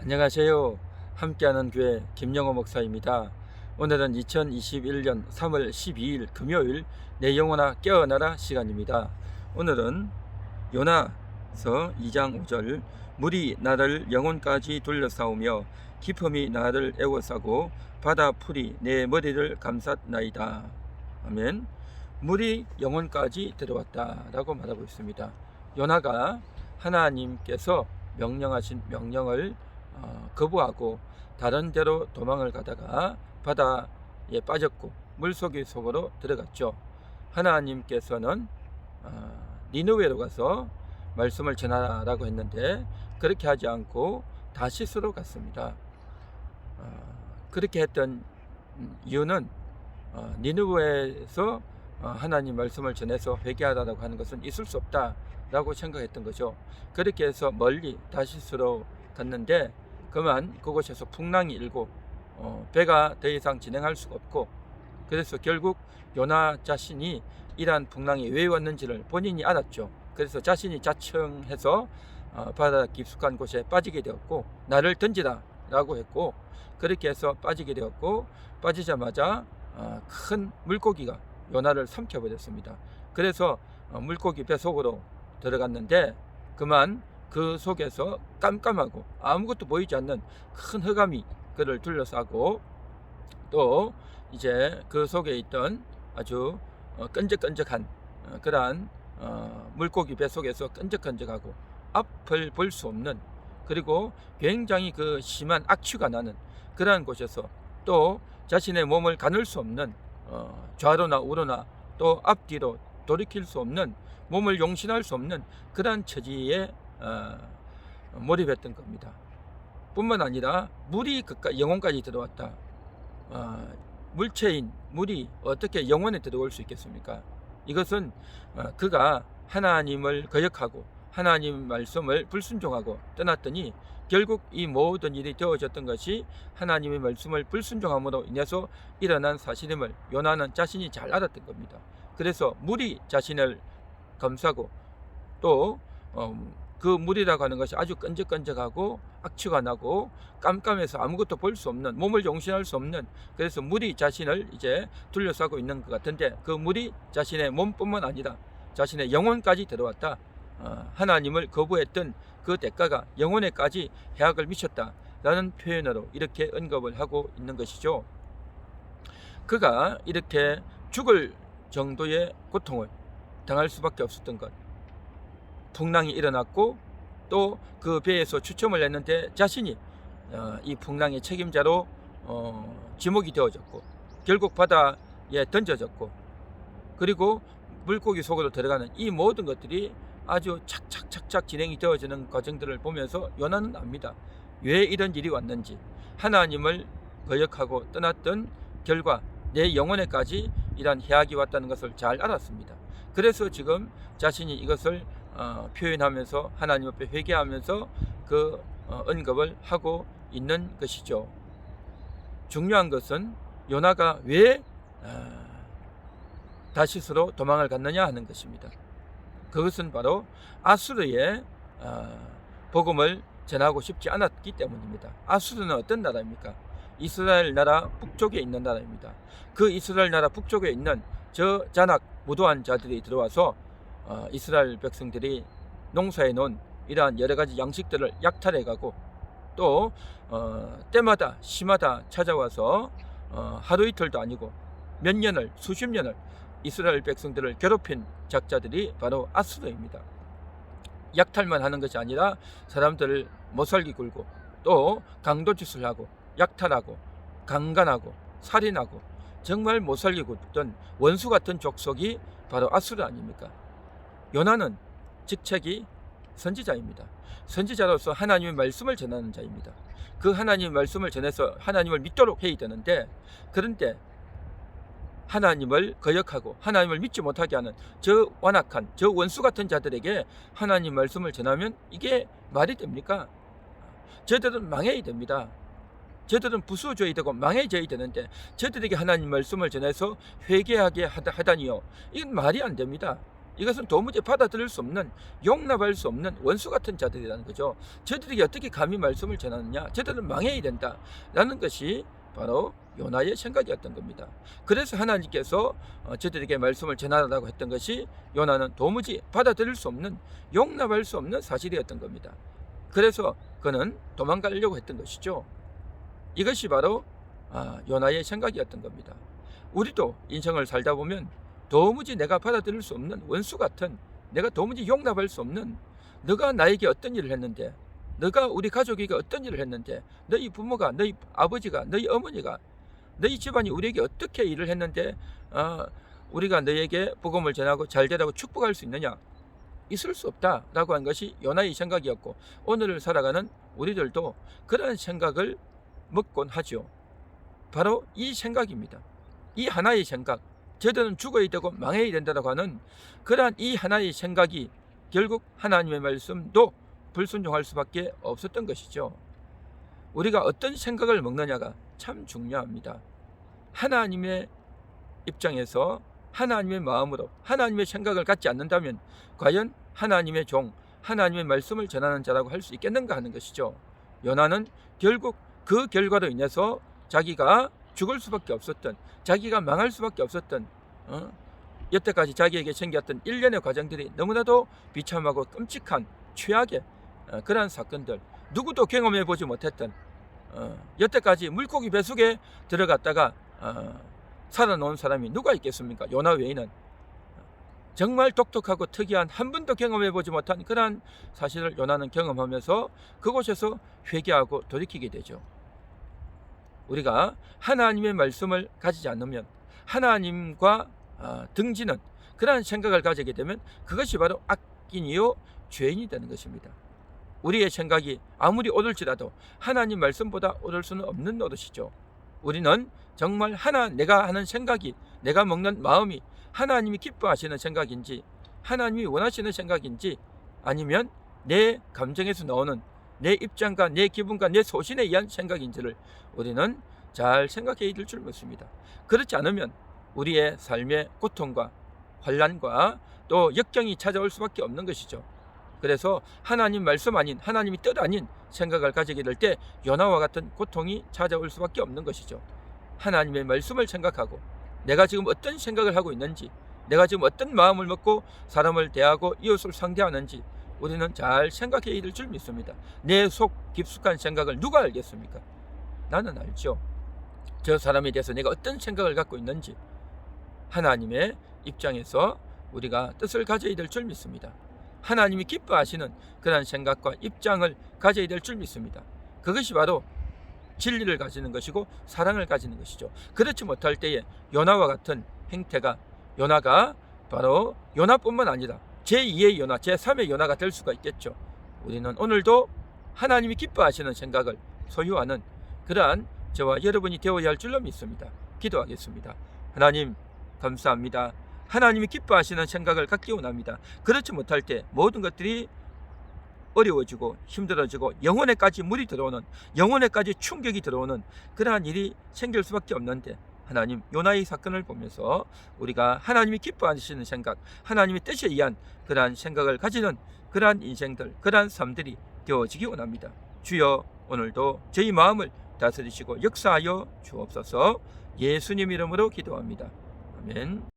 안녕하세요. 함께하는 교회 김영호 목사입니다. 오늘은 2021년 3월 12일 금요일 내 영혼아 깨어나라 시간입니다. 오늘은 요나서 2장 5절 물이 나를 영혼까지 둘러싸우며 깊음이 나를 에워싸고 바다 풀이 내 머리를 감쌌나이다. 아멘. 물이 영혼까지 들어왔다 라고 말하고 있습니다. 요나가 하나님께서 명령하신 명령을 거부하고 다른 데로 도망을 가다가 바다에 빠졌고 물속의 속으로 들어갔죠. 하나님께서는 니느웨로 가서 말씀을 전하라고 했는데 그렇게 하지 않고 다시스로 갔습니다. 그렇게 했던 이유는 니느웨에서 하나님 말씀을 전해서 회개하라고 하는 것은 있을 수 없다라고 생각했던 거죠. 그렇게 해서 멀리 다시스로 갔는데 그만 그곳에서 풍랑이 일고 배가 더 이상 진행할 수가 없고, 그래서 결국 요나 자신이 이러한 풍랑이 왜 왔는지를 본인이 알았죠. 그래서 자신이 자청해서 바다 깊숙한 곳에 빠지게 되었고 나를 던지라 라고 했고, 그렇게 해서 빠지게 되었고 빠지자마자 큰 물고기가 요나를 삼켜버렸습니다. 그래서 물고기 뱃속으로 들어갔는데 그만 그 속에서 깜깜하고 아무것도 보이지 않는 큰 흑암이 그를 둘러싸고, 또 이제 그 속에 있던 아주 끈적끈적한 그러한 물고기 뱃속에서 끈적끈적하고 앞을 볼 수 없는, 그리고 굉장히 그 심한 악취가 나는 그러한 곳에서 또 자신의 몸을 가눌 수 없는 좌로나 우로나 또 앞뒤로 돌이킬 수 없는, 몸을 용신할 수 없는 그러한 처지에 몰입했던 겁니다. 뿐만 아니라 물이 영혼까지 들어왔다. 물체인 물이 어떻게 영혼에 들어올 수 있겠습니까? 이것은 그가 하나님을 거역하고 하나님 말씀을 불순종하고 떠났더니 결국 이 모든 일이 되어졌던 것이 하나님의 말씀을 불순종함으로 인해서 일어난 사실임을 요나는 자신이 잘 알았던 겁니다. 그래서 물이 자신을 감싸고 또 그 물이라고 하는 것이 아주 끈적끈적하고 악취가 나고 깜깜해서 아무것도 볼 수 없는, 몸을 용신할 수 없는, 그래서 물이 자신을 이제 둘러싸고 있는 것 같은데 그 물이 자신의 몸뿐만 아니라 자신의 영혼까지 들어왔다. 하나님을 거부했던 그 대가가 영혼에까지 해악을 미쳤다라는 표현으로 이렇게 언급을 하고 있는 것이죠. 그가 이렇게 죽을 정도의 고통을 당할 수밖에 없었던 것, 풍랑이 일어났고 또 그 배에서 추첨을 냈는데 자신이 이 풍랑의 책임자로 지목이 되어졌고 결국 바다에 던져졌고, 그리고 물고기 속으로 들어가는 이 모든 것들이 아주 착착착착 진행이 되어지는 과정들을 보면서 요나는 압니다. 왜 이런 일이 왔는지, 하나님을 거역하고 떠났던 결과 내 영혼에까지 이러한 해악이 왔다는 것을 잘 알았습니다. 그래서 지금 자신이 이것을 표현하면서 하나님 앞에 회개하면서 그 언급을 하고 있는 것이죠. 중요한 것은 요나가 왜 다시스로 도망을 갔느냐 하는 것입니다. 그것은 바로 아수르의 복음을 전하고 싶지 않았기 때문입니다. 아수르는 어떤 나라입니까? 이스라엘 나라 북쪽에 있는 나라입니다. 그 이스라엘 나라 북쪽에 있는 저 잔악 무도한 자들이 들어와서 이스라엘 백성들이 농사해 놓은 이러한 여러 가지 양식들을 약탈해가고 또 때마다 시마다 찾아와서 하루 이틀도 아니고 몇 년을 수십 년을 이스라엘 백성들을 괴롭힌 작자들이 바로 아수르입니다. 약탈만 하는 것이 아니라 사람들을 못살게 굴고 또 강도짓을 하고 약탈하고 강간하고 살인하고 정말 못살게 굴던 원수 같은 족속이 바로 아수르 아닙니까? 요나는 직책이 선지자입니다. 선지자로서 하나님의 말씀을 전하는 자입니다. 그 하나님의 말씀을 전해서 하나님을 믿도록 해야 되는데, 그런데 하나님을 거역하고 하나님을 믿지 못하게 하는 저 완악한 저 원수 같은 자들에게 하나님 말씀을 전하면 이게 말이 됩니까? 저들은 망해야 됩니다. 저들은 부수어져야 되고 망해져야 되는데 저들에게 하나님 말씀을 전해서 회개하게 하다니요, 이건 말이 안 됩니다. 이것은 도무지 받아들일 수 없는, 용납할 수 없는 원수 같은 자들이라는 거죠. 저들에게 어떻게 감히 말씀을 전하느냐, 저들은 망해야 된다 라는 것이 바로 요나의 생각이었던 겁니다. 그래서 하나님께서 저들에게 말씀을 전하라고 했던 것이 요나는 도무지 받아들일 수 없는, 용납할 수 없는 사실이었던 겁니다. 그래서 그는 도망가려고 했던 것이죠. 이것이 바로 요나의 생각이었던 겁니다. 우리도 인생을 살다 보면 도무지 내가 받아들일 수 없는 원수 같은, 내가 도무지 용납할 수 없는, 너가 나에게 어떤 일을 했는데, 너가 우리 가족에게 어떤 일을 했는데, 너희 부모가, 너희 아버지가, 너희 어머니가, 너희 집안이 우리에게 어떻게 일을 했는데 우리가 너에게 복음을 전하고 잘되라고 축복할 수 있느냐, 있을 수 없다라고 한 것이 요나의 생각이었고, 오늘을 살아가는 우리들도 그런 생각을 먹곤 하죠. 바로 이 생각입니다. 이 하나의 생각, 저들은 죽어야 되고 망해야 된다고 하는 그러한 이 하나의 생각이 결국 하나님의 말씀도 불순종할 수밖에 없었던 것이죠. 우리가 어떤 생각을 먹느냐가 참 중요합니다. 하나님의 입장에서 하나님의 마음으로 하나님의 생각을 갖지 않는다면 과연 하나님의 종, 하나님의 말씀을 전하는 자라고 할 수 있겠는가 하는 것이죠. 요나는 결국 그 결과로 인해서 자기가 죽을 수밖에 없었던, 자기가 망할 수밖에 없었던 여태까지 자기에게 생겼던 일련의 과정들이 너무나도 비참하고 끔찍한 최악의 그러한 사건들, 누구도 경험해 보지 못했던 여태까지 물고기 뱃속에 들어갔다가 살아놓은 사람이 누가 있겠습니까? 요나 외에는. 정말 독특하고 특이한, 한 번도 경험해 보지 못한 그러한 사실을 요나는 경험하면서 그곳에서 회개하고 돌이키게 되죠. 우리가 하나님의 말씀을 가지지 않으면, 하나님과 등지는 그러한 생각을 가지게 되면 그것이 바로 악인이요 죄인이 되는 것입니다. 우리의 생각이 아무리 옳을지라도 하나님 말씀보다 옳을 수는 없는 노릇이죠. 우리는 정말 내가 하는 생각이, 내가 먹는 마음이 하나님이 기뻐하시는 생각인지, 하나님이 원하시는 생각인지, 아니면 내 감정에서 나오는 내 입장과 내 기분과 내 소신에 의한 생각인지를 우리는 잘 생각해야 될 줄 믿습니다. 그렇지 않으면 우리의 삶의 고통과 환난과 또 역경이 찾아올 수밖에 없는 것이죠. 그래서 하나님 말씀 아닌, 하나님이 뜻 아닌 생각을 가지게 될 때 요나와 같은 고통이 찾아올 수밖에 없는 것이죠. 하나님의 말씀을 생각하고 내가 지금 어떤 생각을 하고 있는지, 내가 지금 어떤 마음을 먹고 사람을 대하고 이웃을 상대하는지 우리는 잘 생각해야 될 줄 믿습니다. 내 속 깊숙한 생각을 누가 알겠습니까? 나는 알죠. 저 사람에 대해서 내가 어떤 생각을 갖고 있는지 하나님의 입장에서 우리가 뜻을 가져야 될 줄 믿습니다. 하나님이 기뻐하시는 그런 생각과 입장을 가져야 될 줄 믿습니다. 그것이 바로 진리를 가지는 것이고 사랑을 가지는 것이죠. 그렇지 못할 때에 요나와 같은 행태가, 요나가 바로 요나뿐만 아니라 제2의 요나, 제3의 요나가 될 수가 있겠죠. 우리는 오늘도 하나님이 기뻐하시는 생각을 소유하는 그러한 저와 여러분이 되어야 할 줄로 믿습니다. 기도하겠습니다. 하나님 감사합니다. 하나님이 기뻐하시는 생각을 갖기 원합니다. 그렇지 못할 때 모든 것들이 어려워지고 힘들어지고 영혼에까지 물이 들어오는, 영혼에까지 충격이 들어오는 그러한 일이 생길 수밖에 없는데, 하나님 요나의 사건을 보면서 우리가 하나님이 기뻐하시는 생각, 하나님의 뜻에 의한 그러한 생각을 가지는 그러한 인생들, 그러한 삶들이 되어지기 원합니다. 주여 오늘도 저희 마음을 다스리시고 역사하여 주옵소서. 예수님 이름으로 기도합니다. 아멘.